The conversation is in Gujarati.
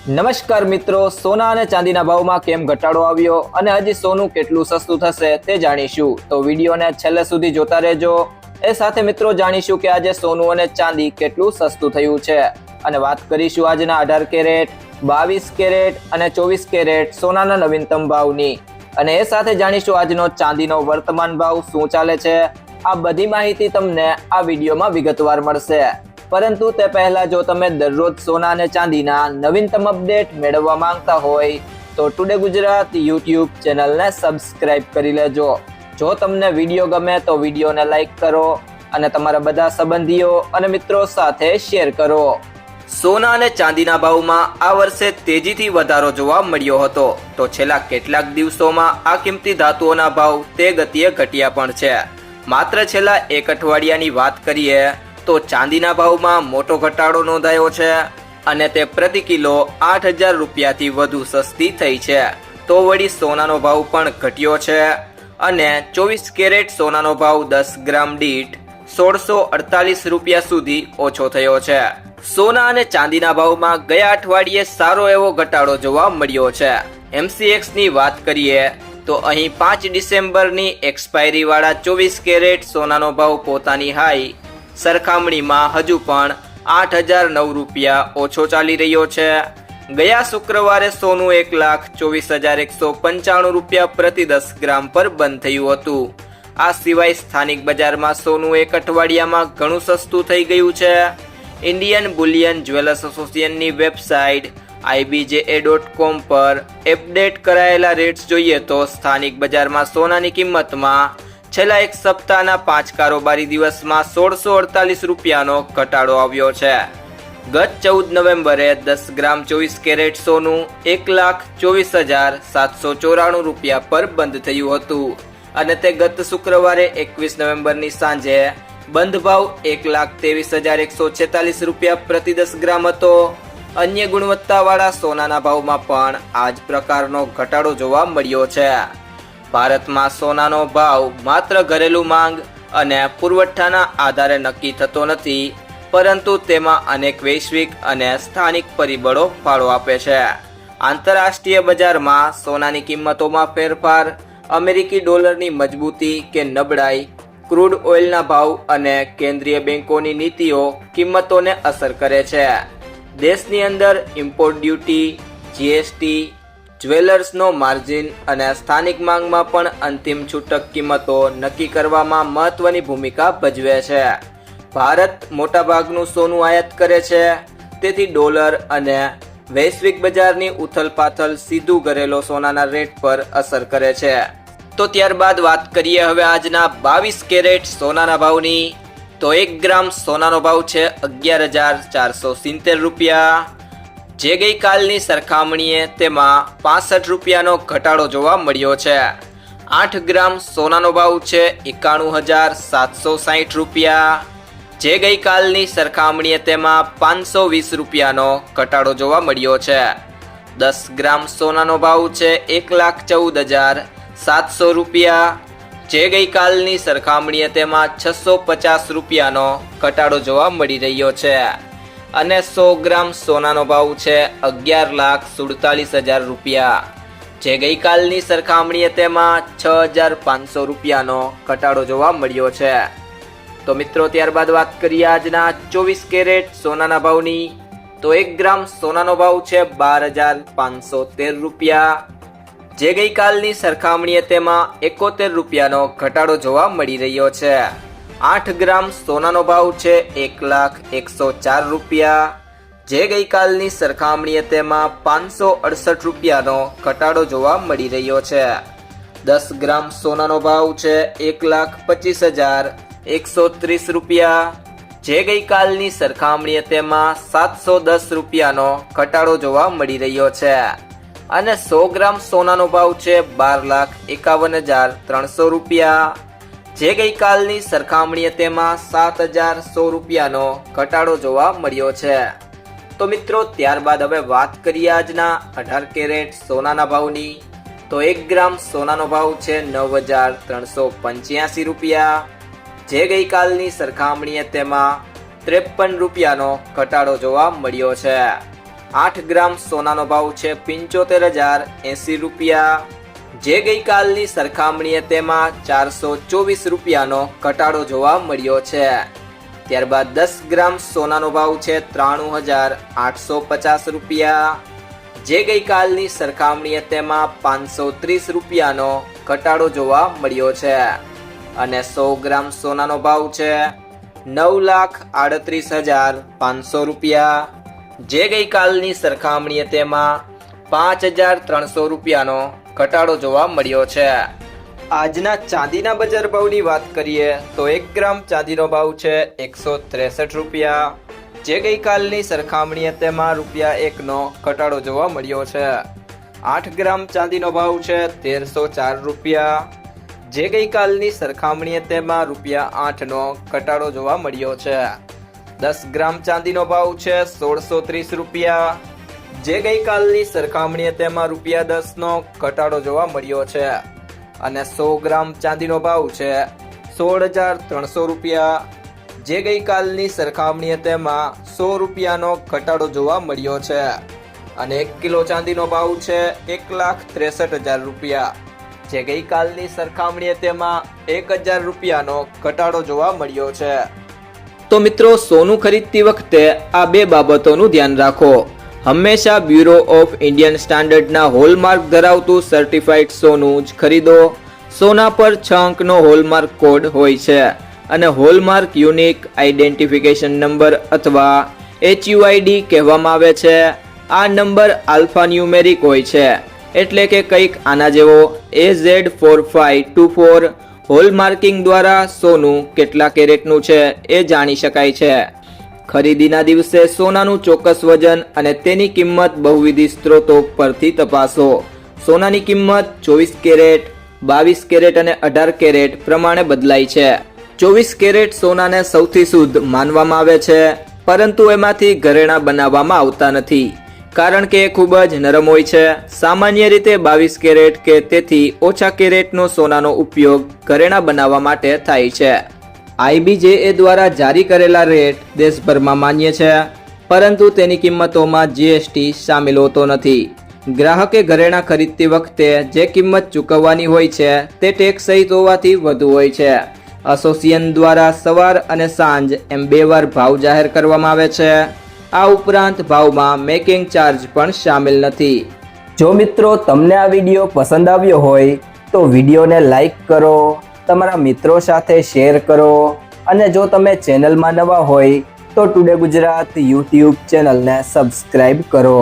નમસ્કાર મિત્રો, સોના અને ચાંદીના ભાવમાં કેમ ઘટાડો આવ્યો અને હજી સોનું કેટલું સસ્તું થશે તે જાણીશું, તો વિડીયોને છેલ્લે સુધી જોતા રહેજો। એ સાથે મિત્રો જાણીશું કે આજે સોનું અને ચાંદી કેટલું સસ્તું થયું છે અને વાત કરીશું આજના 18 કેરેટ, 22 કેરેટ અને 24 કેરેટ સોનાના નવીનતમ ભાવની, અને એ સાથે જાણીશું આજનો ચાંદીનો વર્તમાન ભાવ શું ચાલે છે। આ બધી માહિતી તમને આ વિડીયોમાં વિગતવાર મળશે, પરંતુ તે પહેલા જો તમે દરરોજ સોના અને ચાંદીના નવીનતમ અપડેટ મેળવવા માંગતા હોય તો ટુડે ગુજરાત યુટ્યુબ ચેનલને સબસ્ક્રાઇબ કરી લેજો। જો તમને વિડીયો ગમે તો વિડીયોને લાઈક કરો અને તમારા બધા સંબંધીઓ અને મિત્રો સાથે શેર કરો। સોના અને ચાંદીના ભાવમાં આ વર્ષે તેજીથી વધારો જોવા મળ્યો હતો, તો છેલ્લા કેટલાક દિવસોમાં આ કિંમતી ધાતુઓના ભાવ તે ગતિએ ઘટ્યા પણ છે। માત્ર છેલ્લા એક અઠવાડિયાની વાત કરીએ તો ચાંદીના ભાવમાં મોટો ઘટાડો નોંધાયો છે અને તે પ્રતિ કિલો 8,000 રૂપિયાથી વધુ સસ્તી થઈ છે। તો વળી સોનાનો ભાવ પણ ઘટ્યો છે અને 24 કેરેટ સોનાનો ભાવ 10 ગ્રામ દીઠ 1,648 રૂપિયા સુધી ઓછો થયો છે। સોના અને ચાંદીના ભાવમાં ગયા અઠવાડિયે સારો એવો ઘટાડો જોવા મળ્યો છે। MCX ની વાત કરીએ તો અહીં 5 ડિસેમ્બરની એક્સપાયરી વાળા 24 કેરેટ સોનાનો ભાવ પોતાની હાઈ સરખામણીમાં હજુ પણ 8,009 રૂપિયા ઓછો ચાલી રહ્યો છે। ગયા શુક્રવારે સોનું 1,24,195 રૂપિયા પ્રતિ 10 ગ્રામ પર બંધ થયું હતું। આ સિવાય સ્થાનિક બજારમાં સોનું એક અઠવાડિયામાં ઘણું સસ્તું થઈ ગયું છે। ઇન્ડિયન બુલિયન જ્વેલર્સ એસોસિએશનની વેબસાઇટ IBJA.com પર અપડેટ કરાયેલા રેટ્સ જોઈએ તો સ્થાનિક બજારમાં સોનાની કિંમતમાં છેલ્લા એક સપ્તાહના 5 કારોબારી દિવસમાં 1,648 રૂપિયાનો ઘટાડો આવ્યો છે। ગત 14 નવેમ્બરે 10 ગ્રામ 24 કેરેટ સોનું 1,24,794 રૂપિયા પર બંધ થયું હતું અને તે ગત શુક્રવારે 21 નવેમ્બરની સાંજે બંધ ભાવ 1,23,146 રૂપિયા પ્રતિ 10 ગ્રામ હતો। અન્ય ગુણવત્તાવાળા સોનાના ભાવમાં પણ આ જ પ્રકારનો ઘટાડો જોવા મળ્યો છે। ભારતમાં સોનાનો ભાવ માત્ર ઘરેલું માંગ અને પુરવઠાના આધારે નક્કી થતો નથી, પરંતુ તેમાં અનેક વૈશ્વિક અને સ્થાનિક પરિબળો ફાળો આપે છે। આંતરરાષ્ટ્રીય બજારમાં સોનાની કિંમતોમાં ફેરફાર, અમેરિકી ડોલરની મજબૂતી કે નબળાઈ, ક્રૂડ ઓઇલના ભાવ અને કેન્દ્રીય બેંકોની નીતિઓ કિંમતોને અસર કરે છે। દેશની અંદર ઇમ્પોર્ટ ડ્યુટી, GST, જ્વેલર્સનો માર્જિન અને સ્થાનિક માંગમાં પણ અંતિમ છૂટક કિંમતો નક્કી કરવામાં મહત્વની ભૂમિકા ભજવે છે। ભારત મોટાભાગનું સોનું આયાત કરે છે, તેથી ડોલર અને વૈશ્વિક બજારની ઉથલપાથલ સીધું ઘરેલો સોનાના રેટ પર અસર કરે છે। તો ત્યારબાદ વાત કરીએ હવે આજના 22 કેરેટ સોનાના ભાવની, તો 1 ગ્રામ સોનાનો ભાવ છે 11,470 રૂપિયા, જે ગઈકાલની સરખામણીએ તેમાં 65 રૂપિયાનો ઘટાડો જોવા મળ્યો છે। 8 ગ્રામ સોનાનો ભાવ છે 91,760 રૂપિયા, જે ગઈકાલની સરખામણીએ તેમાં 520 રૂપિયાનો ઘટાડો જોવા મળ્યો છે। 10 ગ્રામ સોનાનો ભાવ છે 1,14,700 રૂપિયા, જે ગઈકાલની સરખામણીએ તેમાં 650 રૂપિયાનો ઘટાડો જોવા મળી રહ્યો છે। અને 100 ગ્રામ સોનાનો ભાવ છે 11,47,000 રૂપિયા, જે ગઈકાલની સરખામણીએ તેમાં 6,500 રૂપિયાનો ઘટાડો જોવા મળ્યો છે। તો મિત્રો ત્યારબાદ વાત કરીએ આજના 24 કેરેટ સોનાના ભાવની, તો 1 ગ્રામ સોનાનો ભાવ છે 12,513 રૂપિયા, જે ગઈકાલની સરખામણીએ તેમાં 71 રૂપિયાનો ઘટાડો જોવા મળી રહ્યો છે। 8 ગ્રામ સોનાનો ભાવ છે 1,01,04 રૂપિયા, જે ગઈકાલની સરખામણીએ તેમાં 568 રૂપિયાનો ઘટાડો જોવા મળી રહ્યો છે। 10 ગ્રામ સોનાનો ભાવ છે 1,25,130 રૂપિયા, જે ગઈકાલની સરખામણીએ તેમાં 710 રૂપિયાનો ઘટાડો જોવા મળી રહ્યો છે। અને 100 ગ્રામ સોનાનો ભાવ છે 12,51,300 રૂપિયા, જે ગઈકાલની સરખામણીએ તેમાં 7,100 રૂપિયાનો ઘટાડો જોવા મળ્યો છે। તો મિત્રો ત્યારબાદ હવે વાત કરીએ આજના 18 કેરેટ સોનાના ભાવની, તો 1 ગ્રામ સોનાનો ભાવ છે 9,385 રૂપિયા, જે ગઈકાલની સરખામણીએ તેમાં 53 રૂપિયાનો ઘટાડો જોવા મળ્યો છે। 8 ગ્રામ સોનાનો ભાવ છે 75,080 રૂપિયા, જે ગઈકાલની સરખામણીએ તેમાં 424 રૂપિયાનો ઘટાડો જોવા મળ્યો છે. ત્યારબાદ 10 ગ્રામ સોનાનો ભાવ છે 93,850 રૂપિયા, જે ગઈકાલની સરખામણીએ તેમાં 530 રૂપિયાનો ઘટાડો જોવા મળ્યો છે. અને 100 ગ્રામ સોનાનો ભાવ છે 9,38,500 રૂપિયા, જે ગઈકાલની સરખામણીએ તેમાં 5,300 રૂપિયાનો ઘટાડો જોવા મળ્યો છે. આજના ચાંદીના બજાર ભાવની વાત કરીએ તો 1 ગ્રામ ચાંદીનો ભાવ છે 163 રૂપિયા, જે ગઈકાલની સરખામણીએ તેમાં ₹1નો ઘટાડો જોવા મળ્યો છે. 8 ગ્રામ ચાંદીનો ભાવ છે 1,304 રૂપિયા, જે ગઈકાલની સરખામણીએ તેમાં ₹8નો ઘટાડો જોવા મળ્યો છે. 10 ગ્રામ ચાંદીનો ભાવ છે 1,630 રૂપિયા, જે ગઈકાલની સરખામણીએ તેમાં ₹10નો ઘટાડો જોવા મળ્યો છે. અને 100 ગ્રામ ચાંદીનો ભાવ છે 16,300 રૂપિયા, જે ગઈકાલની સરખામણીએ તેમાં ₹100નો ઘટાડો જોવા મળ્યો છે. અને 1 કિલો ચાંદીનો ભાવ છે 1,63,000 રૂપિયા, જે ગઈકાલની સરખામણીએ તેમાં ₹1,000નો ઘટાડો જોવા મળ્યો છે. તો મિત્રો, સોનું ખરીદતી વખતે આ બે બાબતોનું ધ્યાન રાખો. હંમેશા બ્યુરો ઓફ ઇન્ડિયન સ્ટાન્ડર્ડના હોલમાર્ક ધરાવતું સર્ટિફાઈડ સોનું જ ખરીદો. સોના પર 6 અંકનો હોલમાર્ક કોડ હોય છે અને હોલમાર્ક યુનિક આઇડેન્ટિફિકેશન નંબર અથવા HUID કહેવામાં આવે છે. આ નંબર આલ્ફા ન્યુમેરિક હોય છે, એટલે કે કંઈક આના જેવો AZ4524. હોલમાર્કિંગ દ્વારા સોનું કેટલા કેરેટનું છે એ જાણી શકાય છે. ખરીદીના દિવસે સોનાનું ચોક્કસ વજન અને તેની કિંમત બહુવિધ સ્ત્રોતો પરથી તપાસો. સોનાની કિંમત 24 કેરેટ, 22 કેરેટ અને 18 કેરેટ પ્રમાણે બદલાય છે. 24 કેરેટ સોનાને સૌથી શુદ્ધ માનવામાં આવે છે, પરંતુ એમાંથી ઘરેણાં બનાવવામાં આવતા નથી, કારણ કે એ ખૂબ જ નરમ હોય છે. સામાન્ય રીતે 22 કેરેટ કે તેથી ઓછા કેરેટનો સોનાનો ઉપયોગ ઘરેણાં બનાવવા માટે થાય છે. IBJA દ્વારા જારી કરેલા રેટ દેશભરમાં માન્ય છે, પરંતુ તેની કિંમતોમાં GST સામેલ હોતો નથી. ગ્રાહકે ઘરેણાં ખરીદતી વખતે જે કિંમત ચૂકવવાની હોય છે તે ટેક્સ સહિત હોવાથી વધુ હોય છે. એસોસિએશન દ્વારા સવાર અને સાંજ એમ 2 વાર ભાવ જાહેર કરવામાં આવે છે. આ ઉપરાંત ભાવમાં મેકિંગ ચાર્જ પણ સામેલ નથી. જો મિત્રો તમને આ વિડીયો પસંદ આવ્યો હોય તો વિડીયોને લાઈક કરો, તમારા મિત્રો સાથે શેર કરો અને જો તમે ચેનલમાં નવા હોય તો ટુડે ગુજરાત YouTube ચેનલને સબસ્ક્રાઇબ કરો.